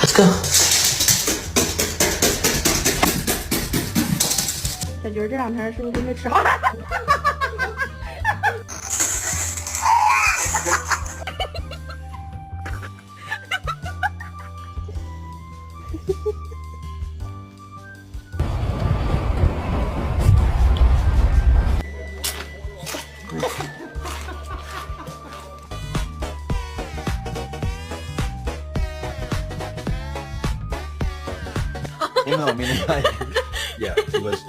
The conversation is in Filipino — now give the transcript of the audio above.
Let's go.小菊儿这两天是不是没吃好？You know, I mean, like, yeah, he was.